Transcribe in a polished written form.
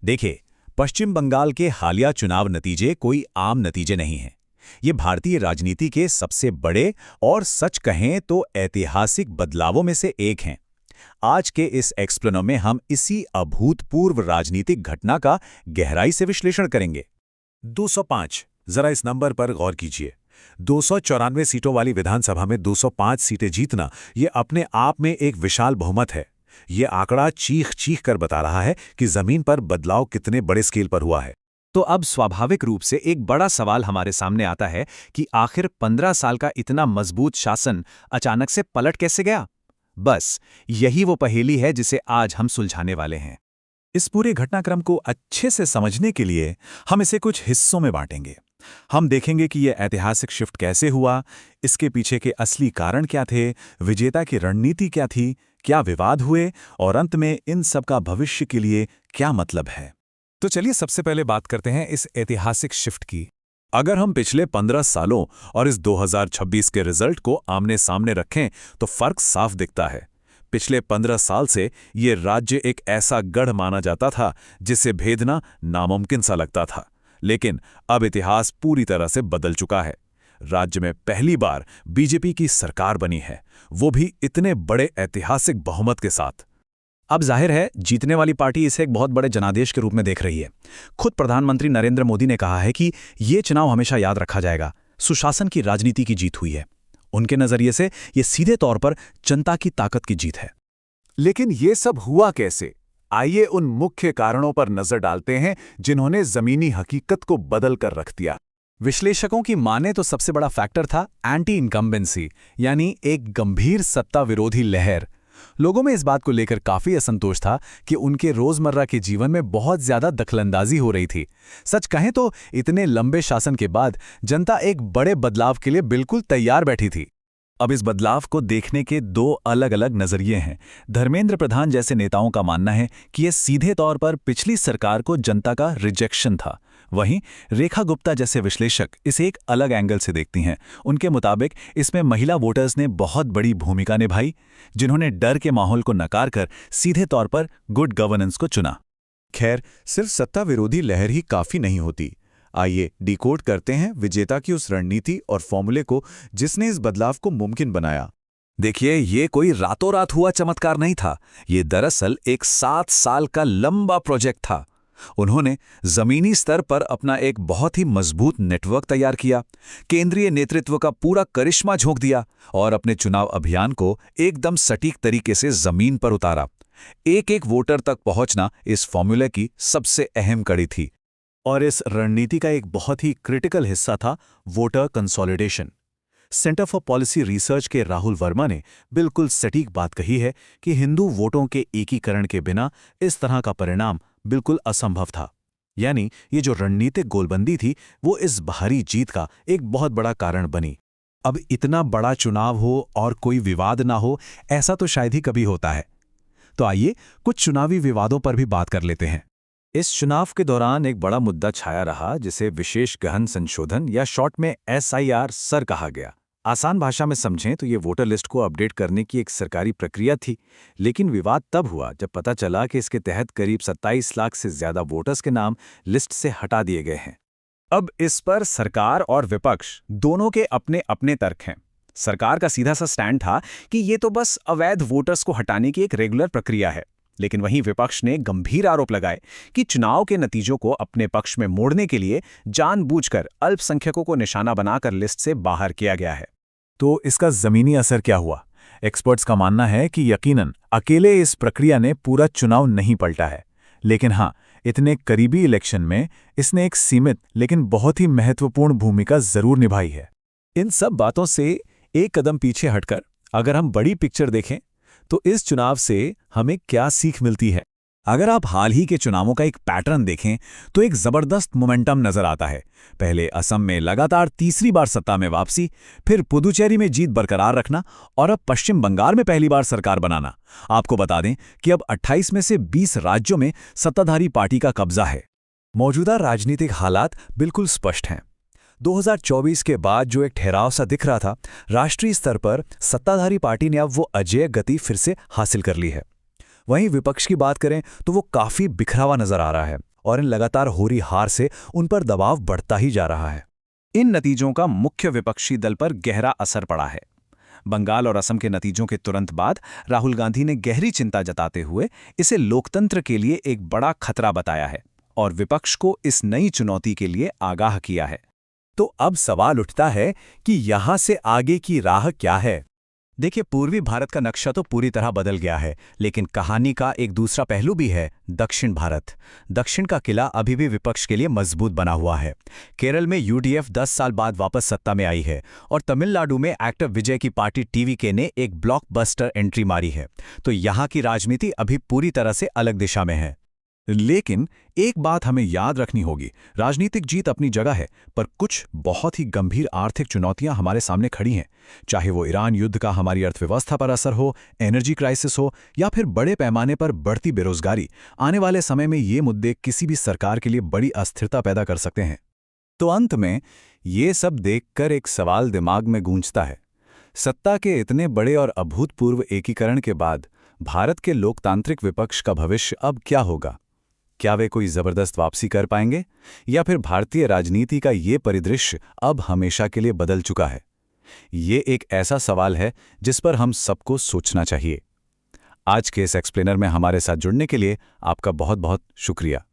देखिए, पश्चिम बंगाल के हालिया चुनाव नतीजे कोई आम नतीजे नहीं हैं। ये भारतीय राजनीति के सबसे बड़े और सच कहें तो ऐतिहासिक बदलावों में से एक हैं। आज के इस एक्सप्लेनो में हम इसी अभूतपूर्व राजनीतिक घटना का गहराई से विश्लेषण करेंगे। 205, जरा इस नंबर पर गौर कीजिए। 294 सीटों वाली विधानसभा में 205 सीटें जीतना ये अपने आप में एक विशाल बहुमत है। ये आंकड़ा चीख चीख कर बता रहा है कि जमीन पर बदलाव कितने बड़े स्केल पर हुआ है। तो अब स्वाभाविक रूप से एक बड़ा सवाल हमारे सामने आता है कि आखिर 15 साल का इतना मजबूत शासन अचानक से पलट कैसे गया। बस यही वो पहेली है जिसे आज हम सुलझाने वाले हैं। इस पूरे घटनाक्रम को अच्छे से समझने के लिए हम इसे कुछ हिस्सों में बांटेंगे। हम देखेंगे कि यह ऐतिहासिक शिफ्ट कैसे हुआ, इसके पीछे के असली कारण क्या थे, विजेता की रणनीति क्या थी, क्या विवाद हुए और अंत में इन सब का भविष्य के लिए क्या मतलब है। तो चलिए सबसे पहले बात करते हैं इस ऐतिहासिक शिफ्ट की। अगर हम पिछले 15 सालों और इस 2026 के रिजल्ट को आमने सामने रखें तो फर्क साफ दिखता है। पिछले 15 साल से ये राज्य एक ऐसा गढ़ माना जाता था जिसे भेदना नामुमकिन सा लगता था, लेकिन अब इतिहास पूरी तरह से बदल चुका है। राज्य में पहली बार बीजेपी की सरकार बनी है, वो भी इतने बड़े ऐतिहासिक बहुमत के साथ। अब जाहिर है जीतने वाली पार्टी इसे एक बहुत बड़े जनादेश के रूप में देख रही है। खुद प्रधानमंत्री नरेंद्र मोदी ने कहा है कि ये चुनाव हमेशा याद रखा जाएगा, सुशासन की राजनीति की जीत हुई है। उनके नजरिए से ये सीधे तौर पर जनता की ताकत की जीत है। लेकिन ये सब हुआ कैसे? आइए उन मुख्य कारणों पर नजर डालते हैं जिन्होंने जमीनी हकीकत को बदल कर रख दिया। विश्लेषकों की माने तो सबसे बड़ा फैक्टर था एंटी इनकम्बेंसी, यानी एक गंभीर सत्ता विरोधी लहर। लोगों में इस बात को लेकर काफी असंतोष था कि उनके रोजमर्रा के जीवन में बहुत ज्यादा दखलंदाजी हो रही थी। सच कहें तो इतने लंबे शासन के बाद जनता एक बड़े बदलाव के लिए बिल्कुल तैयार बैठी थी। अब इस बदलाव को देखने के दो अलग अलग नजरिए हैं। धर्मेंद्र प्रधान जैसे नेताओं का मानना है कि यह सीधे तौर पर पिछली सरकार को जनता का रिजेक्शन था। वहीं रेखा गुप्ता जैसे विश्लेषक इसे एक अलग एंगल से देखती हैं। उनके मुताबिक इसमें महिला वोटर्स ने बहुत बड़ी भूमिका निभाई, जिन्होंने डर के माहौल को नकार कर सीधे तौर पर गुड गवर्नेंस को चुना। खैर, सिर्फ सत्ता विरोधी लहर ही काफी नहीं होती। आइए डिकोड करते हैं विजेता की उस रणनीति और फॉर्मूले को जिसने इस बदलाव को मुमकिन बनाया। देखिए, ये कोई रातों रात हुआ चमत्कार नहीं था। ये दरअसल एक 7 साल का लंबा प्रोजेक्ट था। उन्होंने जमीनी स्तर पर अपना एक बहुत ही मजबूत नेटवर्क तैयार किया, केंद्रीय नेतृत्व का पूरा करिश्मा झोंक दिया और अपने चुनाव अभियान को एकदम सटीक तरीके से जमीन पर उतारा। एक एक वोटर तक पहुंचना इस फॉर्मूले की सबसे अहम कड़ी थी। और इस रणनीति का एक बहुत ही क्रिटिकल हिस्सा था voter consolidation. Centre for policy research के राहुल वर्मा ने बिल्कुल सटीक बात कही है कि हिंदू वोटों के एकीकरण के बिना इस तरह का परिणाम बिल्कुल असंभव था। यानी ये जो रणनीतिक गोलबंदी थी वो इस भारी जीत का एक बहुत बड़ा कारण बनी। अब इतना बड़ा चुनाव हो और कोई विवाद ना हो, ऐसा तो शायद ही कभी होता है। तो आइए कुछ चुनावी विवादों पर भी बात कर लेते हैं। इस चुनाव के दौरान एक बड़ा मुद्दा छाया रहा जिसे विशेष गहन संशोधन या शॉर्ट में SIR सर कहा गया। आसान भाषा में समझें तो ये वोटर लिस्ट को अपडेट करने की एक सरकारी प्रक्रिया थी, लेकिन विवाद तब हुआ जब पता चला कि इसके तहत करीब 27 लाख से ज्यादा वोटर्स के नाम लिस्ट से हटा दिए गए हैं। अब इस पर सरकार और विपक्ष दोनों के अपने अपने तर्क हैं। सरकार का सीधा सा स्टैंड था कि ये तो बस अवैध वोटर्स को हटाने की एक रेगुलर प्रक्रिया है, लेकिन वहीं विपक्ष ने गंभीर आरोप लगाए कि चुनाव के नतीजों को अपने पक्ष में मोड़ने के लिए जानबूझकर अल्पसंख्यकों को निशाना बनाकर लिस्ट से बाहर किया गया है। तो इसका जमीनी असर क्या हुआ? एक्सपर्ट्स का मानना है कि यकीनन अकेले इस प्रक्रिया ने पूरा चुनाव नहीं पलटा है, लेकिन हाँ, इतने करीबी इलेक्शन में इसने एक सीमित लेकिन बहुत ही महत्वपूर्ण भूमिका जरूर निभाई है। इन सब बातों से एक कदम पीछे हटकर अगर हम बड़ी पिक्चर देखें तो इस चुनाव से हमें क्या सीख मिलती है? अगर आप हाल ही के चुनावों का एक पैटर्न देखें तो एक जबरदस्त मोमेंटम नजर आता है। पहले असम में लगातार तीसरी बार सत्ता में वापसी, फिर पुदुचेरी में जीत बरकरार रखना और अब पश्चिम बंगाल में पहली बार सरकार बनाना। आपको बता दें कि अब 28 में से 20 राज्यों में सत्ताधारी पार्टी का कब्जा है। मौजूदा राजनीतिक हालात बिल्कुल स्पष्ट हैं। 2024 के बाद जो एक ठहराव सा दिख रहा था, राष्ट्रीय स्तर पर सत्ताधारी पार्टी ने अब वो अजेय गति फिर से हासिल कर ली है। वहीं विपक्ष की बात करें तो वो काफी बिखरा हुआ नजर आ रहा है और इन लगातार हो रही हार से उन पर दबाव बढ़ता ही जा रहा है। इन नतीजों का मुख्य विपक्षी दल पर गहरा असर पड़ा है। बंगाल और असम के नतीजों के तुरंत बाद राहुल गांधी ने गहरी चिंता जताते हुए इसे लोकतंत्र के लिए एक बड़ा खतरा बताया है और विपक्ष को इस नई चुनौती के लिए आगाह किया है। तो अब सवाल उठता है कि यहाँ से आगे की राह क्या है? देखिए, पूर्वी भारत का नक्शा तो पूरी तरह बदल गया है, लेकिन कहानी का एक दूसरा पहलू भी है, दक्षिण भारत। दक्षिण का किला अभी भी विपक्ष के लिए मजबूत बना हुआ है। केरल में यूडीएफ 10 साल बाद वापस सत्ता में आई है और तमिलनाडु में एक्टर विजय की पार्टी टीवीके ने एक ब्लॉकबस्टर एंट्री मारी है। तो यहाँ की राजनीति अभी पूरी तरह से अलग दिशा में है। लेकिन एक बात हमें याद रखनी होगी, राजनीतिक जीत अपनी जगह है, पर कुछ बहुत ही गंभीर आर्थिक चुनौतियां हमारे सामने खड़ी हैं। चाहे वो ईरान युद्ध का हमारी अर्थव्यवस्था पर असर हो, एनर्जी क्राइसिस हो या फिर बड़े पैमाने पर बढ़ती बेरोजगारी, आने वाले समय में ये मुद्दे किसी भी सरकार के लिए बड़ी अस्थिरता पैदा कर सकते हैं। तो अंत में ये सब देखकर एक सवाल दिमाग में गूंजता है। सत्ता के इतने बड़े और अभूतपूर्व एकीकरण के बाद भारत के लोकतांत्रिक विपक्ष का भविष्य अब क्या होगा? क्या वे कोई जबरदस्त वापसी कर पाएंगे, या फिर भारतीय राजनीति का ये परिदृश्य अब हमेशा के लिए बदल चुका है? ये एक ऐसा सवाल है जिस पर हम सबको सोचना चाहिए। आज के इस एक्सप्लेनर में हमारे साथ जुड़ने के लिए आपका बहुत बहुत शुक्रिया।